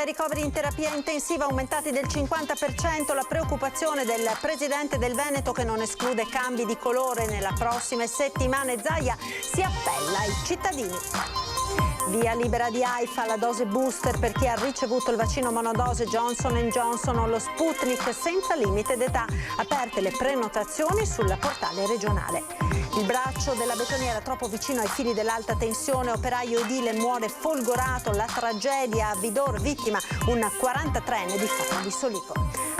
ai ricoveri in terapia intensiva aumentati del 50%, la preoccupazione del presidente del Veneto che non esclude cambi di colore nelle prossime settimane. Zaia si appella ai cittadini. Via libera di AIFA, la dose booster per chi ha ricevuto il vaccino monodose Johnson & Johnson o lo Sputnik senza limite d'età. Aperte le prenotazioni sul portale regionale. Il braccio della betoniera troppo vicino ai fili dell'alta tensione, operaio edile muore folgorato, la tragedia a Vidor, vittima un 43enne di Fano di Solico.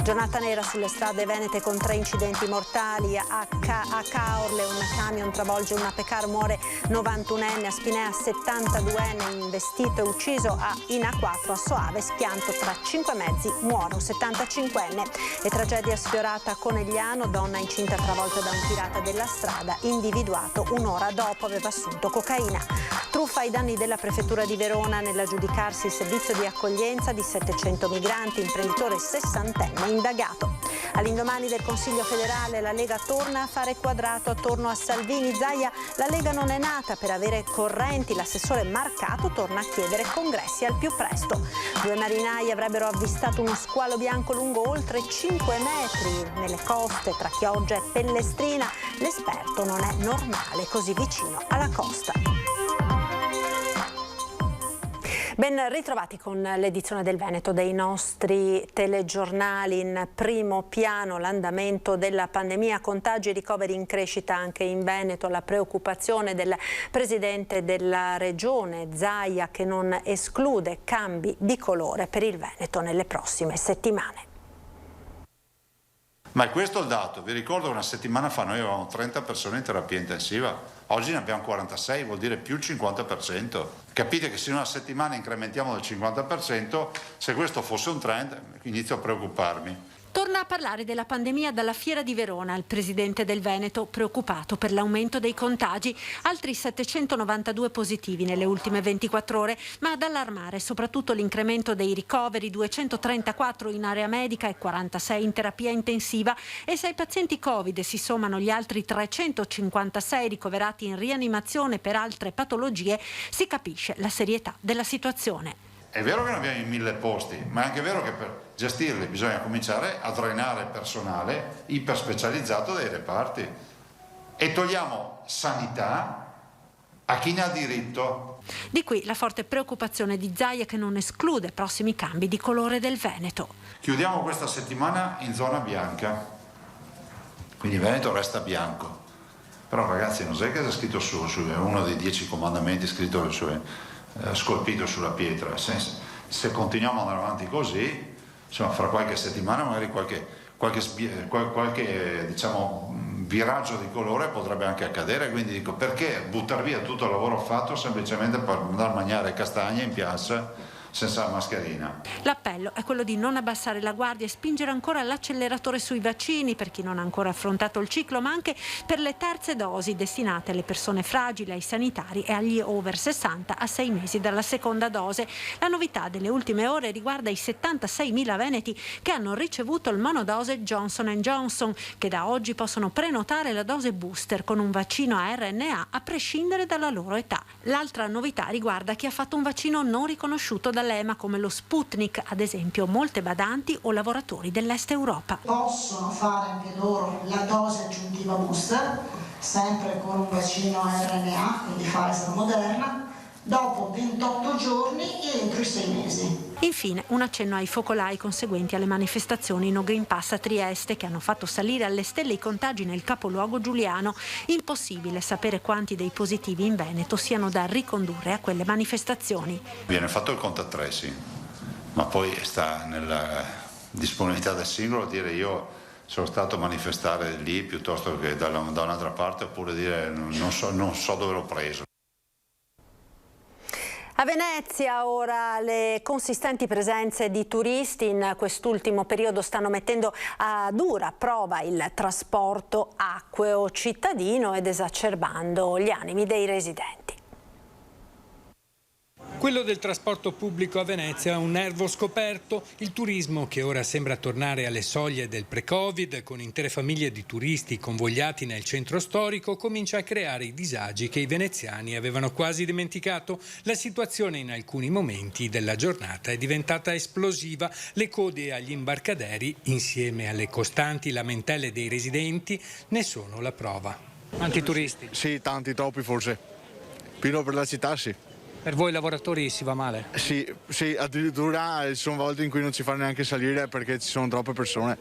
Giornata nera sulle strade venete con 3 incidenti mortali. A Caorle un camion travolge una Pecar, muore 91enne, a Spinea 72enne investito e ucciso, a Ina4 a Soave schianto tra 5 mezzi, muore un 75enne. E tragedia sfiorata a Conegliano, donna incinta travolta da un pirata della strada, individuato un'ora dopo aveva assunto cocaina. Truffa ai danni della prefettura di Verona nell'aggiudicarsi il servizio di accoglienza di 700 migranti, imprenditore 60enne indagato. All'indomani del Consiglio federale la Lega torna a fare quadrato attorno a Salvini. Zaia, la Lega non è nata per avere correnti, l'assessore Marcato torna a chiedere congressi al più presto. 2 marinai avrebbero avvistato uno squalo bianco lungo oltre 5 metri nelle coste tra Chioggia e Pellestrina. L'esperto non è normale così vicino alla costa. Ben ritrovati con l'edizione del Veneto dei nostri telegiornali. In primo piano l'andamento della pandemia, contagi e ricoveri in crescita anche in Veneto, la preoccupazione del presidente della regione Zaia che non esclude cambi di colore per il Veneto nelle prossime settimane. Ma è questo il dato. Vi ricordo che una settimana fa noi avevamo 30 persone in terapia intensiva, oggi ne abbiamo 46, vuol dire più il 50%. Capite che se in una settimana incrementiamo del 50%, se questo fosse un trend inizio a preoccuparmi. Torna a parlare della pandemia dalla Fiera di Verona il presidente del Veneto, preoccupato per l'aumento dei contagi. Altri 792 positivi nelle ultime 24 ore, ma ad allarmare soprattutto l'incremento dei ricoveri, 234 in area medica e 46 in terapia intensiva. E se ai pazienti Covid si sommano gli altri 356 ricoverati in rianimazione per altre patologie, si capisce la serietà della situazione. È vero che ne abbiamo in 1000 posti, ma è anche vero che per gestirli bisogna cominciare a drenare personale iperspecializzato dai reparti e togliamo sanità a chi ne ha diritto. Di qui la forte preoccupazione di Zaia che non esclude prossimi cambi di colore del Veneto. Chiudiamo questa settimana in zona bianca, quindi il Veneto resta bianco. Però ragazzi, non sai che c'è scritto su uno dei 10 comandamenti scritto scolpito sulla pietra. Se continuiamo ad andare avanti così, insomma, fra qualche settimana magari qualche diciamo viraggio di colore potrebbe anche accadere, quindi dico, perché buttare via tutto il lavoro fatto semplicemente per andare a mangiare castagne in piazza senza mascherina? L'appello è quello di non abbassare la guardia e spingere ancora l'acceleratore sui vaccini per chi non ha ancora affrontato il ciclo, ma anche per le terze dosi destinate alle persone fragili, ai sanitari e agli over 60 a 6 mesi dalla seconda dose. La novità delle ultime ore riguarda i 76.000 veneti che hanno ricevuto il monodose Johnson & Johnson, che da oggi possono prenotare la dose booster con un vaccino a RNA a prescindere dalla loro età. L'altra novità riguarda chi ha fatto un vaccino non riconosciuto dall'EMA come lo Sputnik, ad esempio molte badanti o lavoratori dell'Est Europa. Possono fare anche loro la dose aggiuntiva booster, sempre con un vaccino RNA, quindi Pfizer o Moderna, dopo 28 giorni e entro i 6 mesi. Infine, un accenno ai focolai conseguenti alle manifestazioni No Green Pass a Trieste che hanno fatto salire alle stelle i contagi nel capoluogo giuliano. Impossibile sapere quanti dei positivi in Veneto siano da ricondurre a quelle manifestazioni. Viene fatto il contact tracing, ma poi sta nella disponibilità del singolo dire io sono stato a manifestare lì piuttosto che da un'altra parte, oppure dire non so dove l'ho preso. A Venezia ora le consistenti presenze di turisti in quest'ultimo periodo stanno mettendo a dura prova il trasporto acqueo cittadino ed esacerbando gli animi dei residenti. Quello del trasporto pubblico a Venezia è un nervo scoperto. Il turismo, che ora sembra tornare alle soglie del pre-Covid, con intere famiglie di turisti convogliati nel centro storico, comincia a creare i disagi che i veneziani avevano quasi dimenticato. La situazione in alcuni momenti della giornata è diventata esplosiva. Le code agli imbarcaderi, insieme alle costanti lamentele dei residenti, ne sono la prova. Tanti turisti? Sì, tanti, troppi forse. Pieno per la città, sì. Per voi lavoratori si va male? Sì, addirittura ci sono volte in cui non ci fanno neanche salire perché ci sono troppe persone.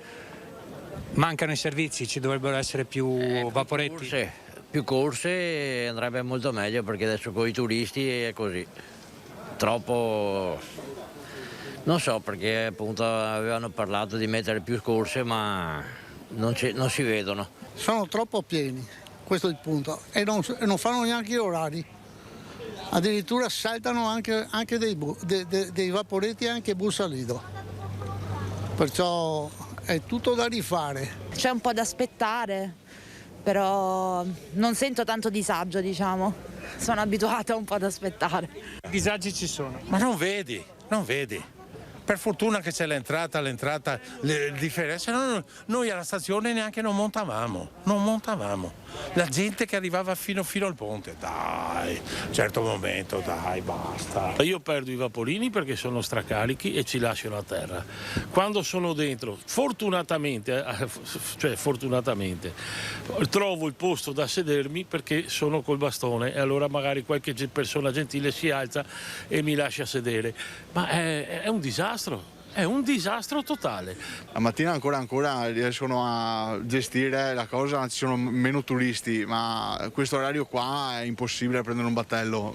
Mancano i servizi, ci dovrebbero essere più vaporetti? Più corse andrebbe molto meglio, perché adesso con i turisti è così. Troppo... Non so, perché appunto avevano parlato di mettere più corse, ma non si vedono. Sono troppo pieni, questo è il punto, e non fanno neanche gli orari. Addirittura saltano anche dei vaporetti, anche bus a Lido. Perciò è tutto da rifare. C'è un po' da aspettare, però non sento tanto disagio, diciamo. Sono abituata un po' ad aspettare. Disagi ci sono. Ma non vedi. Per fortuna che c'è l'entrata, le differenze. No, noi alla stazione neanche non montavamo. La gente che arrivava fino al ponte, dai, certo momento, dai, basta. Io perdo i vaporini perché sono stracarichi e ci lasciano a terra. Quando sono dentro, fortunatamente, trovo il posto da sedermi perché sono col bastone, e allora magari qualche persona gentile si alza e mi lascia sedere. Ma è un disastro. È un disastro totale. La mattina ancora riescono a gestire la cosa, ci sono meno turisti, ma questo orario qua è impossibile prendere un battello.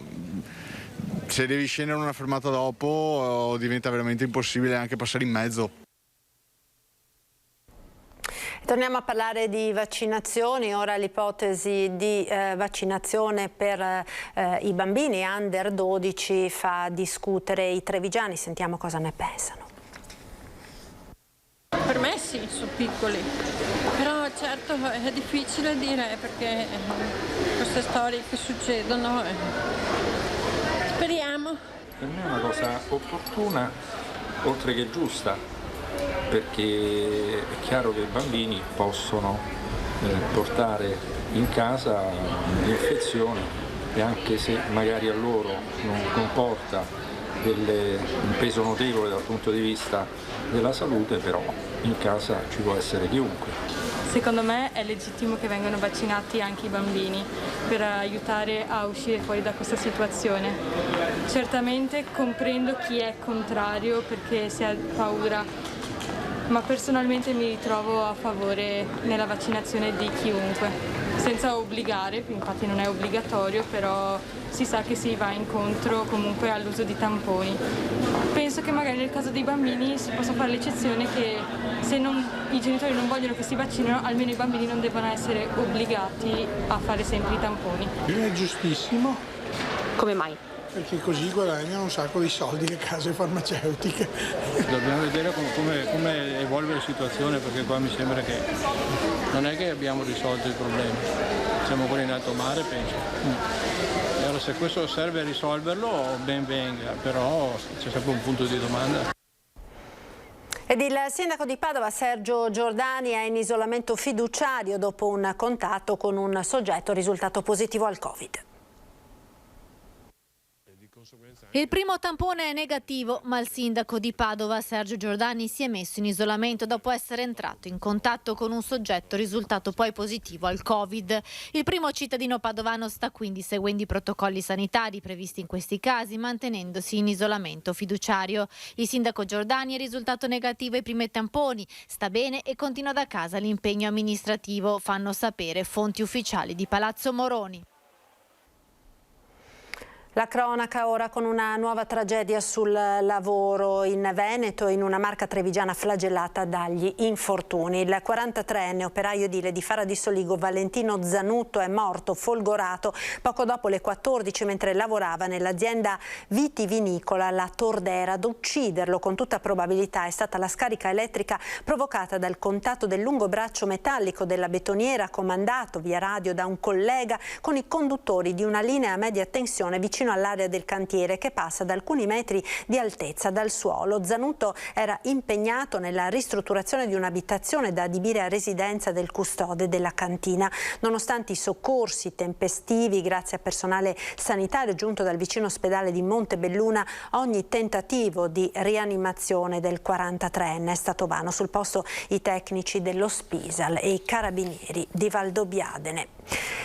Se devi scendere una fermata dopo diventa veramente impossibile anche passare in mezzo. Torniamo a parlare di vaccinazioni, ora l'ipotesi di vaccinazione per i bambini under 12 fa discutere i trevigiani, sentiamo cosa ne pensano. Per me sì, sono piccoli, però certo è difficile dire perché queste storie che succedono, speriamo. Per me è una cosa opportuna oltre che giusta, perché è chiaro che i bambini possono portare in casa l'infezione, e anche se magari a loro non comporta un peso notevole dal punto di vista della salute, però in casa ci può essere chiunque. Secondo me è legittimo che vengano vaccinati anche i bambini per aiutare a uscire fuori da questa situazione. Certamente comprendo chi è contrario perché si ha paura, ma personalmente mi ritrovo a favore nella vaccinazione di chiunque, senza obbligare, infatti non è obbligatorio, però si sa che si va incontro comunque all'uso di tamponi. Penso che magari nel caso dei bambini si possa fare l'eccezione che se i genitori non vogliono che si vaccinino, almeno i bambini non devono essere obbligati a fare sempre i tamponi. È giustissimo. Come mai? Perché così guadagnano un sacco di soldi le case farmaceutiche. Dobbiamo vedere come evolve la situazione, perché qua mi sembra che non è che abbiamo risolto il problema, siamo ancora in alto mare, penso. E allora se questo serve a risolverlo, ben venga, però c'è sempre un punto di domanda. Ed il sindaco di Padova Sergio Giordani è in isolamento fiduciario dopo un contatto con un soggetto risultato positivo al Covid. Il primo tampone è negativo, ma il sindaco di Padova, Sergio Giordani, si è messo in isolamento dopo essere entrato in contatto con un soggetto risultato poi positivo al Covid. Il primo cittadino padovano sta quindi seguendo i protocolli sanitari previsti in questi casi, mantenendosi in isolamento fiduciario. Il sindaco Giordani è risultato negativo ai primi tamponi, sta bene e continua da casa l'impegno amministrativo, fanno sapere fonti ufficiali di Palazzo Moroni. La cronaca ora con una nuova tragedia sul lavoro in Veneto, in una Marca trevigiana flagellata dagli infortuni. Il 43enne operaio edile di Fara di Soligo, Valentino Zanutto, è morto folgorato poco dopo le 14 mentre lavorava nell'azienda vitivinicola La Tordera. Ad ucciderlo con tutta probabilità è stata la scarica elettrica provocata dal contatto del lungo braccio metallico della betoniera comandato via radio da un collega con i conduttori di una linea a media tensione vicino vicino all'area del cantiere che passa ad alcuni metri di altezza dal suolo. Zanutto era impegnato nella ristrutturazione di un'abitazione da adibire a residenza del custode della cantina. Nonostante i soccorsi tempestivi, grazie a personale sanitario giunto dal vicino ospedale di Montebelluna, ogni tentativo di rianimazione del 43enne è stato vano. Sul posto i tecnici dello Spisal e i carabinieri di Valdobbiadene.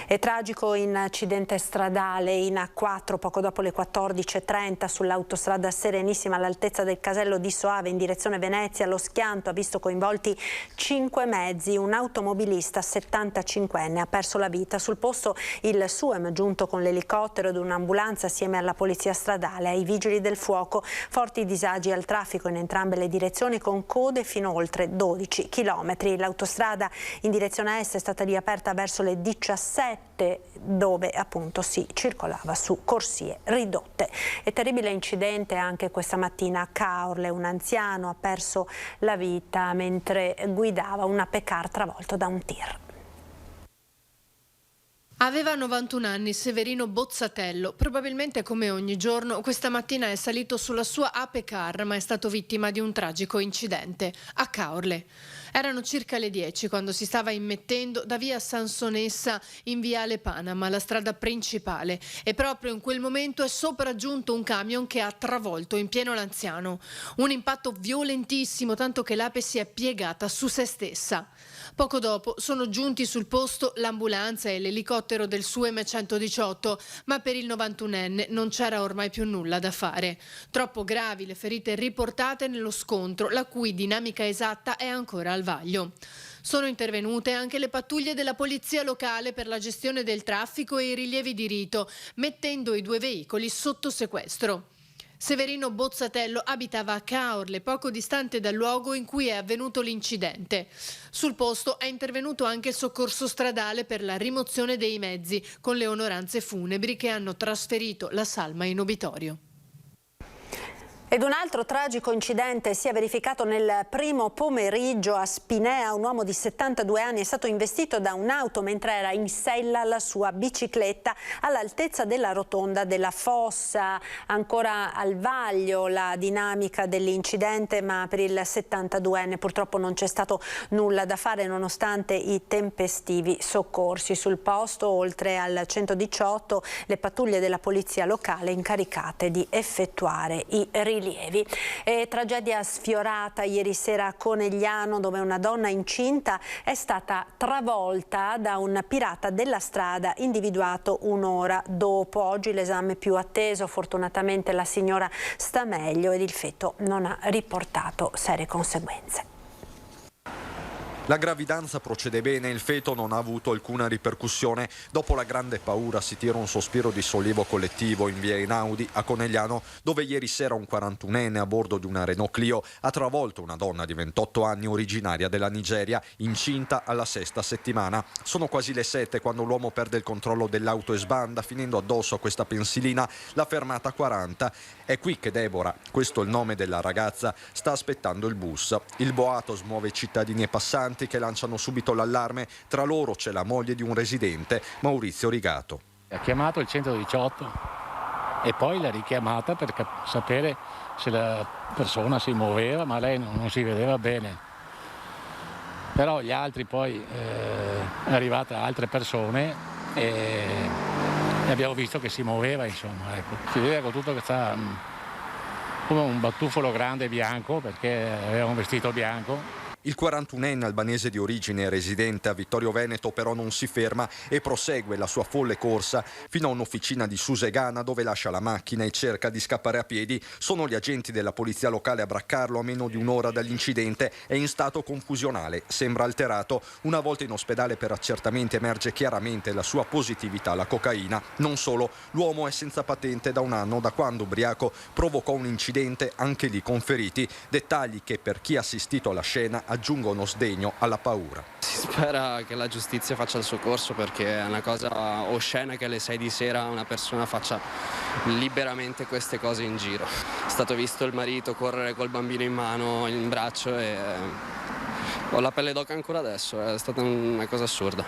È tragico incidente stradale in A4 poco dopo le 14:30 sull'autostrada Serenissima all'altezza del casello di Soave in direzione Venezia. Lo schianto ha visto coinvolti 5 mezzi. Un automobilista 75enne ha perso la vita. Sul posto il SUEM, giunto con l'elicottero ed un'ambulanza assieme alla polizia stradale, ai vigili del fuoco. Forti disagi al traffico in entrambe le direzioni con code fino oltre 12 chilometri. L'autostrada in direzione est è stata riaperta verso le 17, dove appunto si circolava su corsie ridotte. E terribile incidente anche questa mattina a Caorle. Un anziano ha perso la vita mentre guidava una Pecar travolto da un tir. Aveva 91 anni Severino Bozzatello. Probabilmente, come ogni giorno, questa mattina è salito sulla sua Ape Car, ma è stato vittima di un tragico incidente a Caorle. Erano circa le 10 quando si stava immettendo da via Sansonessa in viale Panama, la strada principale, e proprio in quel momento è sopraggiunto un camion che ha travolto in pieno l'anziano. Un impatto violentissimo, tanto che l'ape si è piegata su se stessa. Poco dopo sono giunti sul posto l'ambulanza e l'elicottero del SUEM 118, ma per il 91enne non c'era ormai più nulla da fare. Troppo gravi le ferite riportate nello scontro, la cui dinamica esatta è ancora al vaglio. Sono intervenute anche le pattuglie della polizia locale per la gestione del traffico e i rilievi di rito, mettendo i 2 veicoli sotto sequestro. Severino Bozzatello abitava a Caorle, poco distante dal luogo in cui è avvenuto l'incidente. Sul posto è intervenuto anche il soccorso stradale per la rimozione dei mezzi, con le onoranze funebri che hanno trasferito la salma in obitorio. Ed un altro tragico incidente si è verificato nel primo pomeriggio a Spinea. Un uomo di 72 anni è stato investito da un'auto mentre era in sella alla sua bicicletta all'altezza della rotonda della Fossa. Ancora al vaglio la dinamica dell'incidente, ma per il 72enne purtroppo non c'è stato nulla da fare nonostante i tempestivi soccorsi. Sul posto, oltre al 118, le pattuglie della polizia locale incaricate di effettuare i rilievi. E tragedia sfiorata ieri sera a Conegliano, dove una donna incinta è stata travolta da un pirata della strada individuato un'ora dopo. Oggi l'esame più atteso, fortunatamente la signora sta meglio ed il feto non ha riportato serie conseguenze. La gravidanza procede bene, il feto non ha avuto alcuna ripercussione. Dopo la grande paura si tira un sospiro di sollievo collettivo in via Einaudi a Conegliano, dove ieri sera un 41enne a bordo di una Renault Clio ha travolto una donna di 28 anni originaria della Nigeria, incinta alla 6ª settimana. Sono quasi le 7 quando l'uomo perde il controllo dell'auto e sbanda, finendo addosso a questa pensilina la fermata 40. È qui che Deborah, questo è il nome della ragazza, sta aspettando il bus. Il boato smuove i cittadini e passanti che lanciano subito l'allarme. Tra loro c'è la moglie di un residente, Maurizio Rigato. Ha chiamato il 118 e poi l'ha richiamata per sapere se la persona si muoveva, ma lei non si vedeva bene. Però gli altri poi è arrivata altre persone e abbiamo visto che si muoveva, insomma. Ecco. Si vede con tutto che sta come un batuffolo grande bianco, perché aveva un vestito bianco. Il 41enne albanese di origine residente a Vittorio Veneto però non si ferma e prosegue la sua folle corsa fino a un'officina di Susegana, dove lascia la macchina e cerca di scappare a piedi. Sono gli agenti della polizia locale a braccarlo a meno di un'ora dall'incidente. È in stato confusionale, sembra alterato. Una volta in ospedale per accertamenti emerge chiaramente la sua positività alla cocaina. Non solo, l'uomo è senza patente da un anno, da quando ubriaco provocò un incidente, anche lì con feriti. Dettagli che per chi ha assistito alla scena aggiungono sdegno alla paura. Si spera che la giustizia faccia il suo corso, perché è una cosa oscena che alle 6 di sera una persona faccia liberamente queste cose in giro. È stato visto il marito correre col bambino in mano, in braccio, e ho la pelle d'oca ancora adesso, è stata una cosa assurda.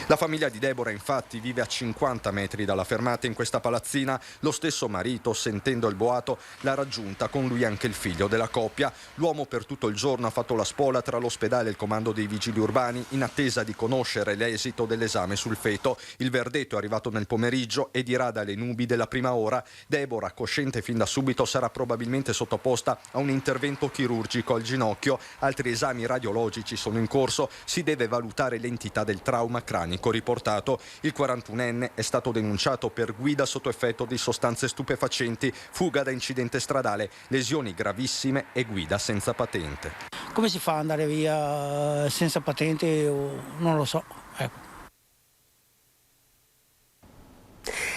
La famiglia di Deborah infatti vive a 50 metri dalla fermata in questa palazzina. Lo stesso marito, sentendo il boato, l'ha raggiunta, con lui anche il figlio della coppia. L'uomo per tutto il giorno ha fatto la spola tra l'ospedale e il comando dei vigili urbani in attesa di conoscere l'esito dell'esame sul feto. Il verdetto è arrivato nel pomeriggio e dirà dalle nubi della prima ora. Deborah, cosciente fin da subito, sarà probabilmente sottoposta a un intervento chirurgico al ginocchio. Altri esami radiologici sono in corso. Si deve valutare l'entità del trauma cranico riportato. Il 41enne è stato denunciato per guida sotto effetto di sostanze stupefacenti, fuga da incidente stradale, lesioni gravissime e guida senza patente. Come si fa ad andare via senza patente? Non lo so. Ecco.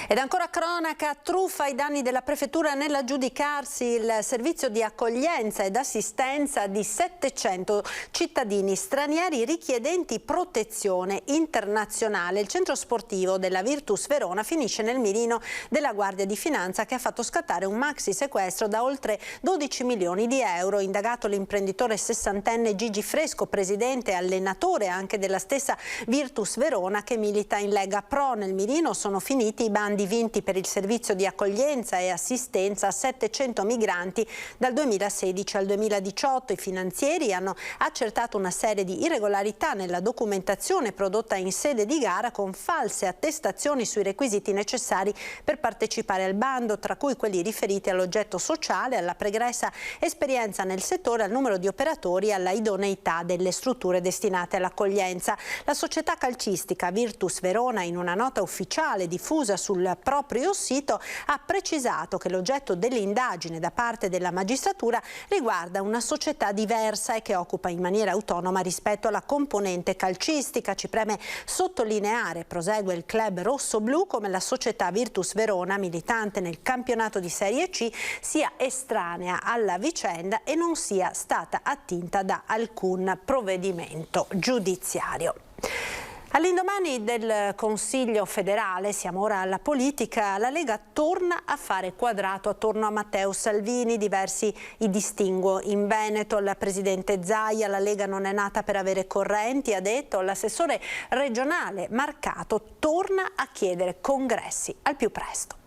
Ed ancora cronaca, truffa ai danni della prefettura nell'aggiudicarsi il servizio di accoglienza ed assistenza di 700 cittadini stranieri richiedenti protezione internazionale. Il centro sportivo della Virtus Verona finisce nel mirino della Guardia di Finanza, che ha fatto scattare un maxi sequestro da oltre 12 milioni di euro. Indagato l'imprenditore sessantenne Gigi Fresco, presidente e allenatore anche della stessa Virtus Verona, che milita in Lega Pro. Nel mirino sono finiti i bandi vinti per il servizio di accoglienza e assistenza a 700 migranti dal 2016 al 2018. I finanzieri hanno accertato una serie di irregolarità nella documentazione prodotta in sede di gara, con false attestazioni sui requisiti necessari per partecipare al bando, tra cui quelli riferiti all'oggetto sociale, alla pregressa esperienza nel settore, al numero di operatori e alla idoneità delle strutture destinate all'accoglienza. La società calcistica Virtus Verona, in una nota ufficiale diffusa sul proprio sito, ha precisato che l'oggetto dell'indagine da parte della magistratura riguarda una società diversa e che occupa in maniera autonoma rispetto alla componente calcistica. Ci preme sottolineare, prosegue il club rosso-blu, come la società Virtus Verona, militante nel campionato di Serie C, sia estranea alla vicenda e non sia stata attinta da alcun provvedimento giudiziario. All'indomani del Consiglio federale, siamo ora alla politica, la Lega torna a fare quadrato attorno a Matteo Salvini. Diversi i distinguo in Veneto. Il presidente Zaia: la Lega non è nata per avere correnti, ha detto. L'assessore regionale Marcato torna a chiedere congressi al più presto.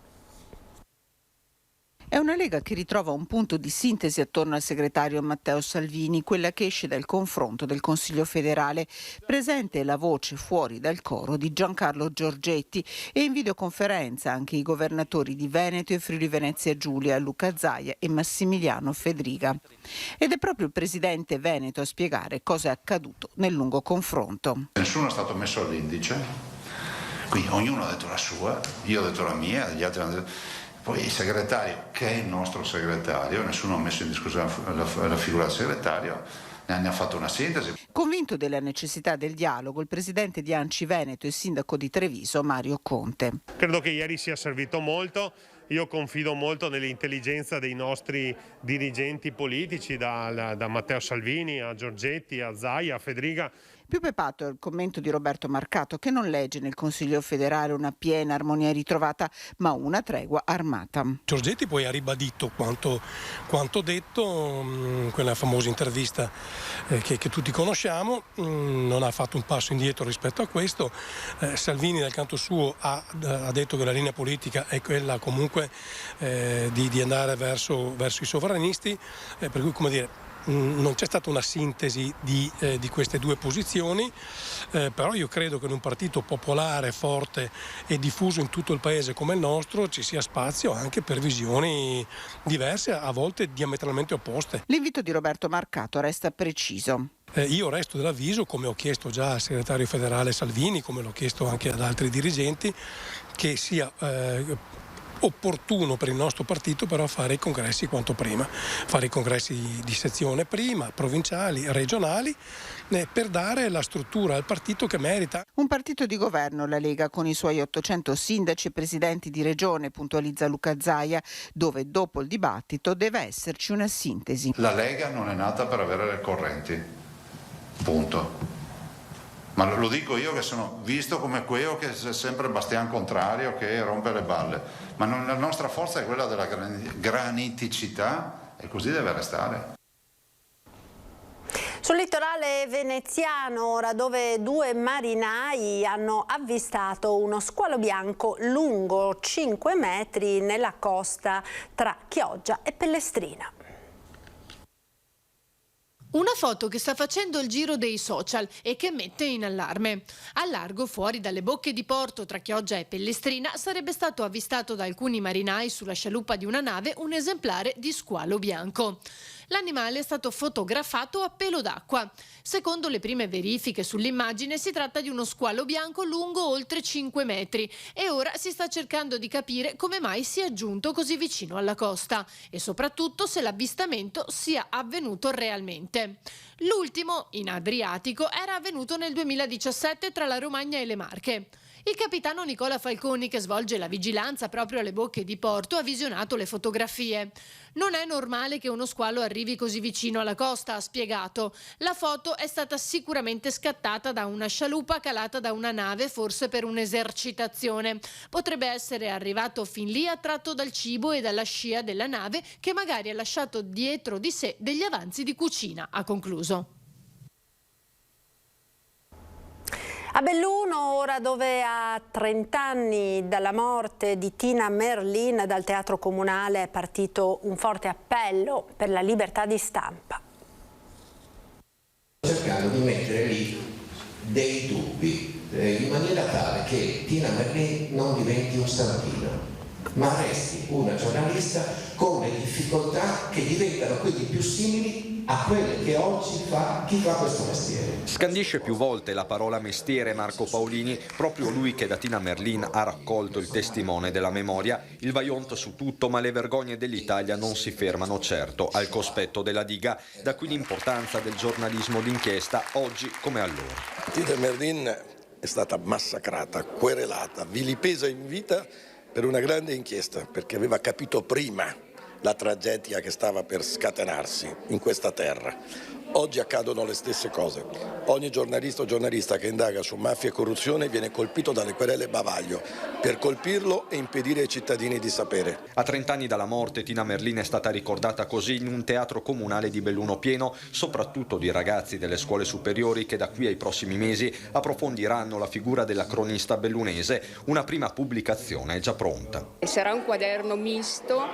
È una Lega che ritrova un punto di sintesi attorno al segretario Matteo Salvini, quella che esce dal confronto del Consiglio federale. Presente la voce fuori dal coro di Giancarlo Giorgetti e in videoconferenza anche i governatori di Veneto e Friuli Venezia Giulia, Luca Zaia e Massimiliano Fedriga. Ed è proprio il presidente veneto a spiegare cosa è accaduto nel lungo confronto. Nessuno è stato messo all'indice, quindi ognuno ha detto la sua, io ho detto la mia, gli altri hanno detto. Poi il segretario, che è il nostro segretario, nessuno ha messo in discussione la figura del segretario, ne ha fatto una sintesi. Convinto della necessità del dialogo, il presidente di ANCI Veneto e sindaco di Treviso, Mario Conte. Credo che ieri sia servito molto. Io confido molto nell'intelligenza dei nostri dirigenti politici, da Matteo Salvini a Giorgetti, a Zaia, a Fedriga. Più pepato è il commento di Roberto Marcato, che non legge nel Consiglio federale una piena armonia ritrovata, ma una tregua armata. Giorgetti poi ha ribadito quanto detto in quella famosa intervista che tutti conosciamo, non ha fatto un passo indietro rispetto a questo. Salvini dal canto suo ha detto che la linea politica è quella comunque di andare verso i sovranisti, per cui, come dire, non c'è stata una sintesi di queste due posizioni, però io credo che in un partito popolare, forte e diffuso in tutto il paese come il nostro ci sia spazio anche per visioni diverse, a volte diametralmente opposte. L'invito di Roberto Marcato resta preciso. Io resto dell'avviso, come ho chiesto già al segretario federale Salvini, come l'ho chiesto anche ad altri dirigenti, che sia opportuno per il nostro partito però fare i congressi quanto prima, fare i congressi di sezione prima, provinciali, regionali, per dare la struttura al partito che merita. Un partito di governo, la Lega, con i suoi 800 sindaci e presidenti di regione, puntualizza Luca Zaia, dove dopo il dibattito deve esserci una sintesi. La Lega non è nata per avere le correnti, punto. Ma lo dico io che sono visto come quello che è sempre bastian contrario, che rompe le balle. Ma la nostra forza è quella della graniticità e così deve restare. Sul litorale veneziano, ora, dove 2 marinai hanno avvistato uno squalo bianco lungo 5 metri nella costa tra Chioggia e Pellestrina. Una foto che sta facendo il giro dei social e che mette in allarme. Al largo, fuori dalle bocche di porto tra Chioggia e Pellestrina, sarebbe stato avvistato da alcuni marinai sulla scialuppa di una nave un esemplare di squalo bianco. L'animale è stato fotografato a pelo d'acqua. Secondo le prime verifiche sull'immagine si tratta di uno squalo bianco lungo oltre 5 metri e ora si sta cercando di capire come mai sia giunto così vicino alla costa e soprattutto se l'avvistamento sia avvenuto realmente. L'ultimo, in Adriatico, era avvenuto nel 2017 tra la Romagna e le Marche. Il capitano Nicola Falconi, che svolge la vigilanza proprio alle bocche di porto, ha visionato le fotografie. Non è normale che uno squalo arrivi così vicino alla costa, ha spiegato. La foto è stata sicuramente scattata da una scialuppa calata da una nave, forse per un'esercitazione. Potrebbe essere arrivato fin lì attratto dal cibo e dalla scia della nave, che magari ha lasciato dietro di sé degli avanzi di cucina, ha concluso. A Belluno, ora, dove a 30 anni dalla morte di Tina Merlin, dal Teatro Comunale è partito un forte appello per la libertà di stampa. Cercando di mettere lì dei dubbi, in maniera tale che Tina Merlin non diventi un stampino, ma resti una giornalista con le difficoltà che diventano quindi più simili a quelle che oggi fa chi fa questo mestiere. Scandisce più volte la parola mestiere Marco Paolini, proprio lui che da Tina Merlin ha raccolto il testimone della memoria, il vaillant su tutto, ma le vergogne dell'Italia non si fermano certo al cospetto della diga, da qui l'importanza del giornalismo d'inchiesta oggi come allora. Tina Merlin è stata massacrata, querelata, vilipesa in vita per una grande inchiesta, perché aveva capito prima la tragedia che stava per scatenarsi in questa terra. Oggi accadono le stesse cose. Ogni giornalista o giornalista che indaga su mafia e corruzione viene colpito dalle querele bavaglio per colpirlo e impedire ai cittadini di sapere. A 30 anni dalla morte Tina Merlin è stata ricordata così in un teatro comunale di Belluno pieno, soprattutto di ragazzi delle scuole superiori che da qui ai prossimi mesi approfondiranno la figura della cronista bellunese. Una prima pubblicazione è già pronta. Sarà un quaderno misto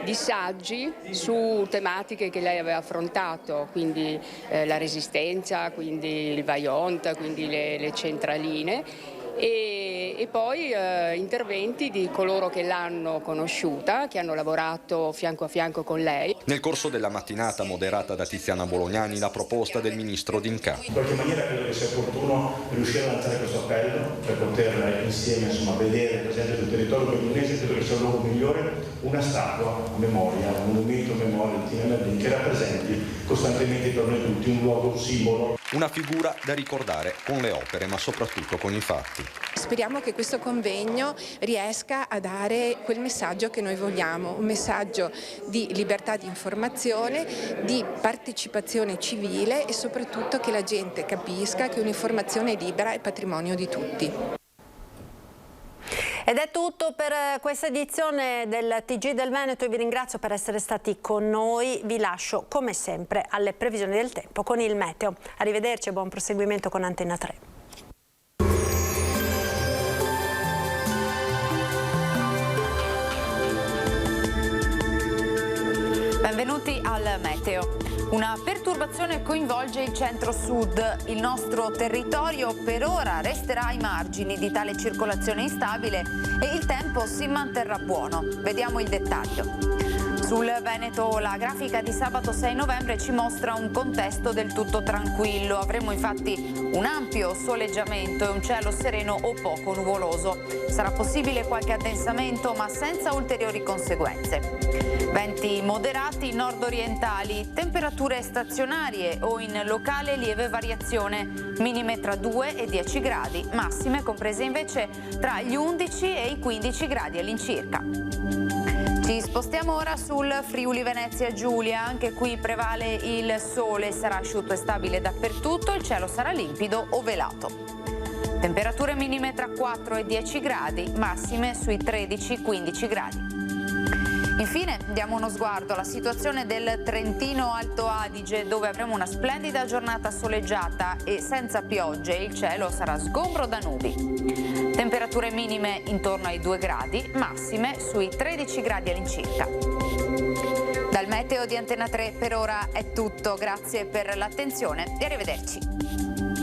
di saggi su tematiche che lei aveva affrontato, quindi la resistenza, quindi il vaillant, quindi le centraline e poi interventi di coloro che l'hanno conosciuta, che hanno lavorato fianco a fianco con lei. Nel corso della mattinata moderata da Tiziana Bolognani la proposta del ministro D'Incà. In qualche maniera credo che sia opportuno riuscire a lanciare questo appello per poter insieme vedere presente sul territorio bellunese, credo che sia il luogo migliore, una statua a memoria, un monumento a memoria di Tina Merlin che rappresenti costantemente per noi tutti un luogo, un simbolo. Una figura da ricordare con le opere ma soprattutto con i fatti. Speriamo che questo convegno riesca a dare quel messaggio che noi vogliamo, un messaggio di libertà di informazione, di partecipazione civile e soprattutto che la gente capisca che un'informazione libera è patrimonio di tutti. Ed è tutto per questa edizione del TG del Veneto. Io vi ringrazio per essere stati con noi. Vi lascio come sempre alle previsioni del tempo con il meteo. Arrivederci e buon proseguimento con Antenna 3. Benvenuti al meteo. Una perturbazione coinvolge il centro-sud. Il nostro territorio per ora resterà ai margini di tale circolazione instabile e il tempo si manterrà buono. Vediamo il dettaglio. Sul Veneto la grafica di sabato 6 novembre ci mostra un contesto del tutto tranquillo. Avremo infatti un ampio soleggiamento e un cielo sereno o poco nuvoloso. Sarà possibile qualche addensamento ma senza ulteriori conseguenze. Venti moderati nord-orientali, temperature stazionarie o in locale lieve variazione, minime tra 2 e 10 gradi, massime comprese invece tra gli 11 e i 15 gradi all'incirca. Ci spostiamo ora sul Friuli Venezia Giulia, anche qui prevale il sole, sarà asciutto e stabile dappertutto, il cielo sarà limpido o velato. Temperature minime tra 4 e 10 gradi, massime sui 13-15 gradi. Infine diamo uno sguardo alla situazione del Trentino Alto Adige, dove avremo una splendida giornata soleggiata e senza piogge. Il cielo sarà sgombro da nubi. Temperature minime intorno ai 2 gradi, massime sui 13 gradi all'incirca. Dal meteo di Antena 3 per ora è tutto, grazie per l'attenzione e arrivederci.